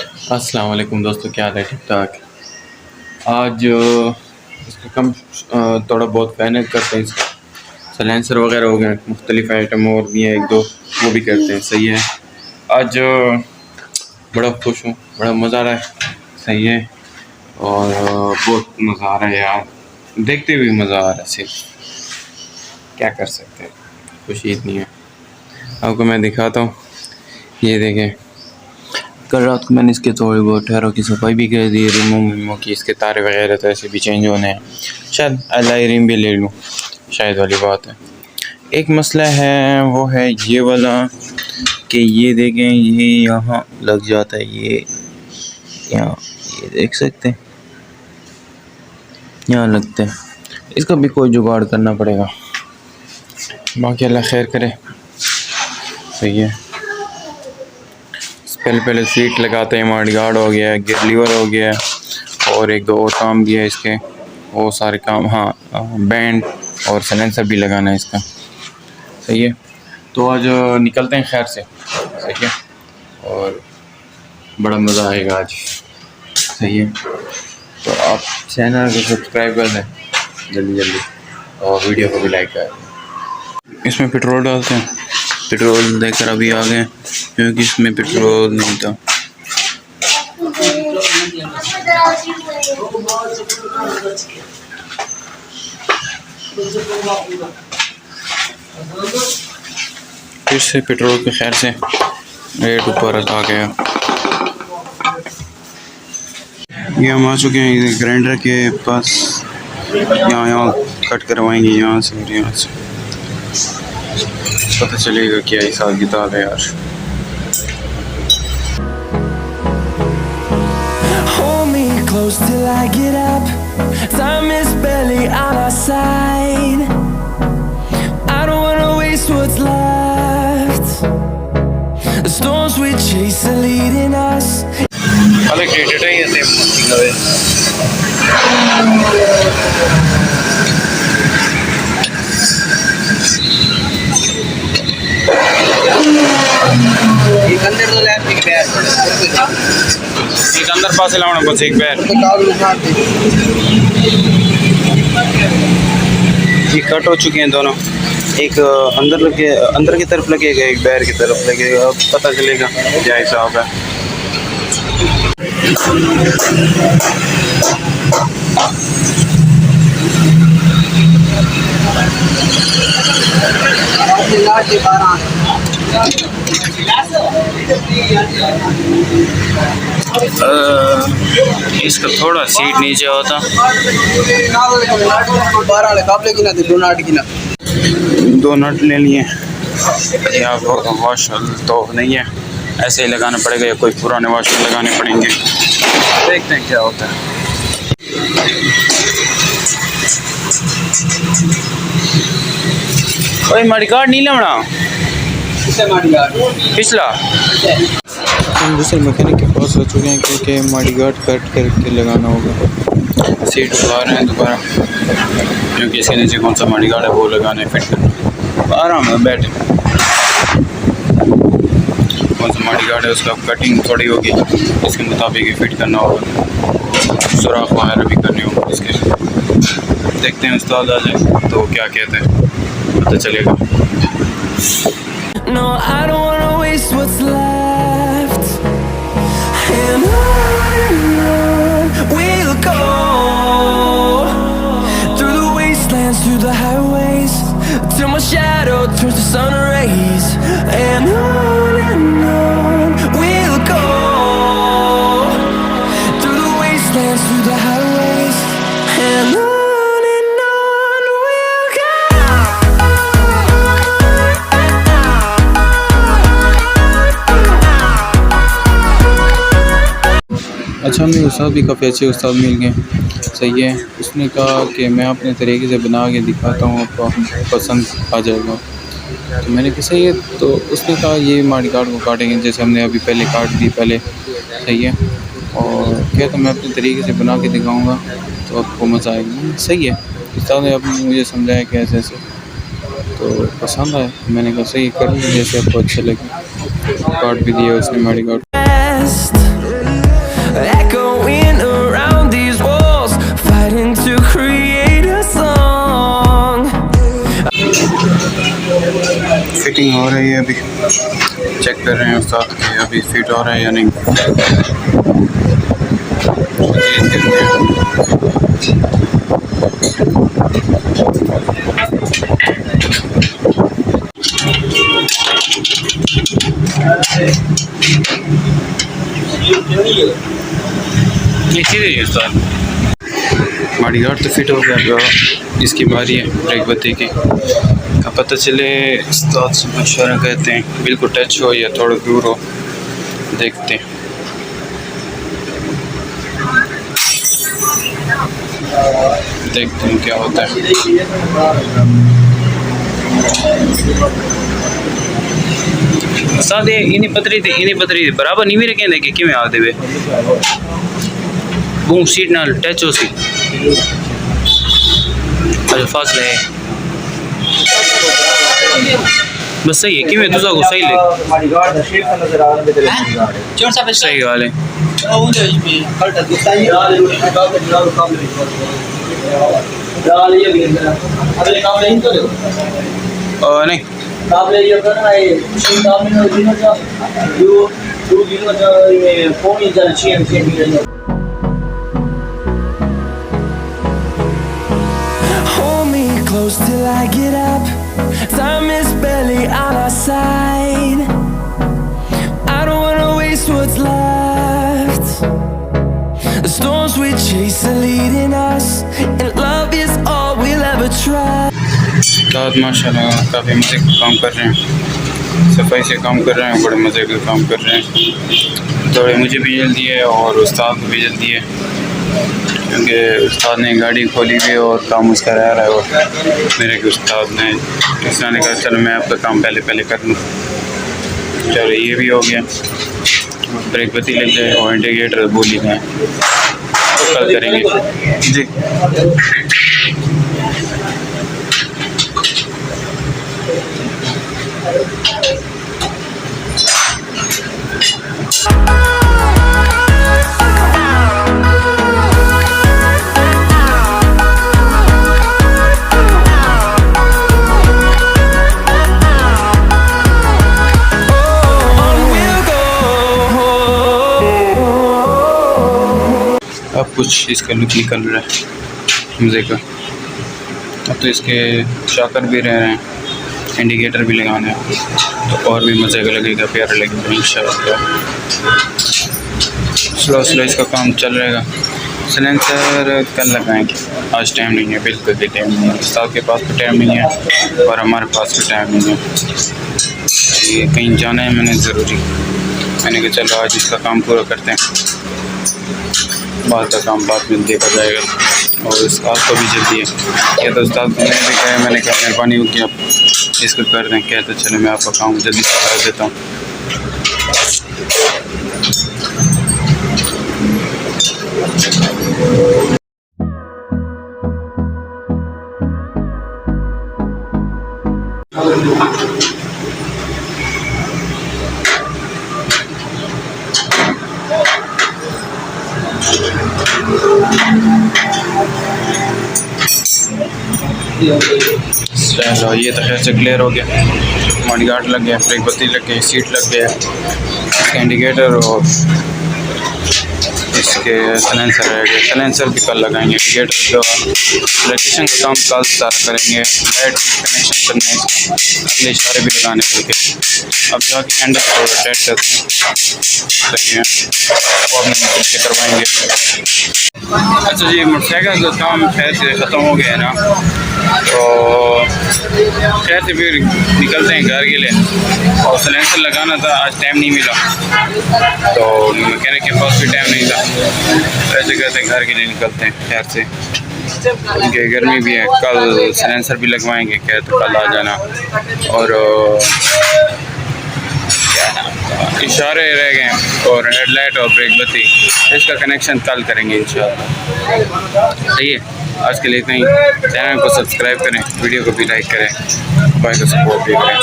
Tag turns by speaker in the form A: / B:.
A: अस्सलाम वालेकुम दोस्तों, क्या हाल है? ठीक ठाक। आज इसका कम थोड़ा बहुत मेहनत करते हैं। इसका सलेंसर वगैरह हो गए, मुख्तलिफ आइटम और भी हैं, एक दो वो भी करते हैं। सही है। आज बड़ा खुश हूँ, बड़ा मज़ा आ रहा है। सही है। और बहुत मज़ा आ रहा है यार, देखते हुए मज़ा आ रहा है। सिर्फ क्या कर सकते हैं, खुशी इतनी है। आपको मैं दिखाता हूँ, ये देखें। कल रात को मैंने इसके थोड़ी बहुत टायरों की सफाई भी कर दी, रिमो की इसके तारे वगैरह तो ऐसे भी चेंज होने हैं। शायद एलआई रिम भी ले लूँ, शायद वाली बात है। एक मसला है, वो है ये वाला कि ये देखें, ये यहाँ लग जाता है, ये यहाँ, ये देख सकते हैं, यहाँ लगता है। इसका भी कोई जुगाड़ करना पड़ेगा, बाकी अल्लाह खैर करे। सही है। पहले सीट लगाते हैं, मड गार्ड हो गया है, गियर लीवर हो गया है, और एक दो और काम भी है इसके, वो सारे काम। हाँ, बैंड और सलेंसर भी लगाना है इसका। सही है। तो आज निकलते हैं खैर से। सही है। और बड़ा मज़ा आएगा आज। सही है। तो आप चैनल को सब्सक्राइब कर दें जल्दी जल्दी, और वीडियो को भी लाइक कर दें। इसमें पेट्रोल डालते हैं। पेट्रोल देकर अभी आ गए, क्योंकि इसमें पेट्रोल नहीं था। फिर से पेट्रोल के खैर से रेट ऊपर आ गया। ये हम आ चुके हैं ग्राइंडर के पास। यहाँ कट करवाएंगे, यहाँ से और यहाँ से। पता चलेगा क्या हिसाब किताब है यार।
B: Close till I get up. Time is barely on our side. I don't wanna waste what's left. The storms we chase are leading us.
A: Allocated है ये एक अंदर तो लैब एक बैर, एक अंदर पास लाना बस एक बैर। ये कट हो चुके हैं दोनों, एक अंदर की तरफ लगेगा, एक बैर की तरफ लगेगा। अब पता चलेगा क्या हिसाब है। इसका थोड़ा सीट नीचे होता। दो नट ले लिए। यहाँ वॉशर तो नहीं है, ऐसे ही लगाना पड़ेगा, या कोई पुराने वॉशर लगाने पड़ेंगे। देखते हैं क्या होता है। कोई मडी कार्ड नहीं लेना पिछला। हम दूसरे मैकेनिक के पास हो चुके हैं, क्योंकि मडी गार्ड कट करके लगाना होगा। सीट उठा रहे हैं दोबारा, क्योंकि इसके नीचे कौन सा मडी गार्ड है वो लगाना है, फिट करना। आराम है, बैठे। कौन सा मडी गार्ड है उसका कटिंग थोड़ी होगी, इसके मुताबिक ही फिट करना होगा। सुराख वगैरह भी करनी होगी इसके। देखते हैं उस्ताद आ जाए तो क्या कहते हैं, पता चलेगा।
B: No, I don't wanna waste what's left. And on we'll go, through the wastelands, through the highways, till my shadow turns to sun rays. And on we'll go, through the wastelands, through the highways. And on we'll go.
A: अच्छा, हमें उस्ताद भी काफ़ी अच्छे उस्ताद मिल गए। सही है। उसने कहा कि मैं अपने तरीके से बना के दिखाता हूँ, आपको पसंद आ जाएगा। तो मैंने कहा सही है। तो उसने कहा ये मडी गार्ड को काटेंगे, जैसे हमने अभी पहले काट दी पहले। सही है। और क्या, तो मैं अपने तरीके से बना के दिखाऊँगा तो आपको मज़ा आएगा। सही है। उस्ताद ने अपने मुझे समझाया कि ऐसे ऐसे, तो पसंद आया। मैंने कहा सही कर लीजिए, जैसे आपको अच्छा लगे। काट भी दिया उसने मडी गार्ड। हो रही है। अभी चेक कर रहे हैं उस्ताद कि अभी फिट हो रहा है या नहीं। ये सीधे उस्ताद हमारी गाड़ तो फिट हो गया। इसकी बारी है ब्रेक बत्ती की। अब पता चले उस्ताद से मशवरा कहते हैं बिल्कुल टच हो या थोड़ा दूर हो, देखते हैं। देखते हैं क्या होता है। उस्ताद इन्हीं पतरी बराबर नहीं भी रखें कि किमें आ देवे बूम सीट नाल टच हो सी। अच्छा फासला है बस सही है कि मैं तुझा को सही ले सही गाल है। नहीं
B: Hold me close till I get up. Time is barely on our side. I don't wanna waste what's left. The storms we chase are leading us, and love is all we'll ever try.
A: उस्ताद माशाल्लाह काफ़ी मज़े का काम कर रहे हैं, सफाई से काम कर रहे हैं, बड़े मज़े का काम कर रहे हैं। थोड़े मुझे भी जल्दी है और उस्ताद को भी जल्दी है क्योंकि उस्ताद ने गाड़ी खोली हुई है और काम उसका रह रहा है। और मेरे के उस्ताद ने दूसरा ने कहा चलो मैं आपका काम पहले कर लूँ। चलो ये भी हो गया, ब्रेक बत्ती लग जाए और इंडिकेटर भूल ही गए तो कल करेंगे जी। अब कुछ इसका लुक निकल रहा है मज़े का। अब तो इसके शॉकर भी रह रहे हैं, इंडिकेटर भी लगाना है तो और भी मज़े का लगेगा, प्यारा लगेगा इंशाल्लाह। स्लो इसका काम चल रहेगा। सिलेंसर कल लगाएंगे, आज टाइम नहीं है, बिल्कुल भी टाइम नहीं है। उस्ताद के पास भी टाइम नहीं है और हमारे पास भी टाइम नहीं है। ये कहीं जाना है मैंने ज़रूरी, मैंने कहा चलो आज इसका काम पूरा करते हैं, बाद का काम बाद में देखा जाएगा। और उस्ताद को भी जल्दी है, क्या तो उस्ताद को मैंने भी कहा, मैंने कहा मेहरबानी होगी आप इसको कर दें, क्या तो चलो मैं आपका काम जल्दी से कर देता हूँ। चलो ये तो खैर से क्लियर हो गया, हमारी गार्ड लग गया, ब्रेक बत्ती लग गई, सीट लग गया, इसका इंडिकेटर और इसके सलेंसर रह गए। सलेंसर भी कल लगाएंगे, इंडिकेटर इलेक्ट्रिशियन का काम कल सारा करेंगे, लाइट कनेक्शन करना है, अगले इशारे भी लगाने पड़ेंगे। अब जाके हैंडल को रोटेट करते हैं, सही है वो अपने निकल के करवाएंगे। अच्छा जी, मोटरसाइकिल का काम खैर से ख़त्म हो गया है ना, तो खैर से फिर निकलते हैं घर के लिए। और सिलेंसर लगाना था, आज टाइम नहीं मिला, तो मैकेनिक के पास भी टाइम नहीं था, ऐसे कहते घर के लिए निकलते हैं खैर से, क्योंकि गर्मी भी है। कल सिलेंसर भी लगवाएंगे, क्या तो कल आ जाना। और इशारे रह गए और हेडलाइट और ब्रेक बत्ती, इसका कनेक्शन कल करेंगे इंशाल्लाह। सही है, आज के लिए इतना ही। चैनल को सब्सक्राइब करें, वीडियो को भी लाइक करें, भाई को सपोर्ट भी करें।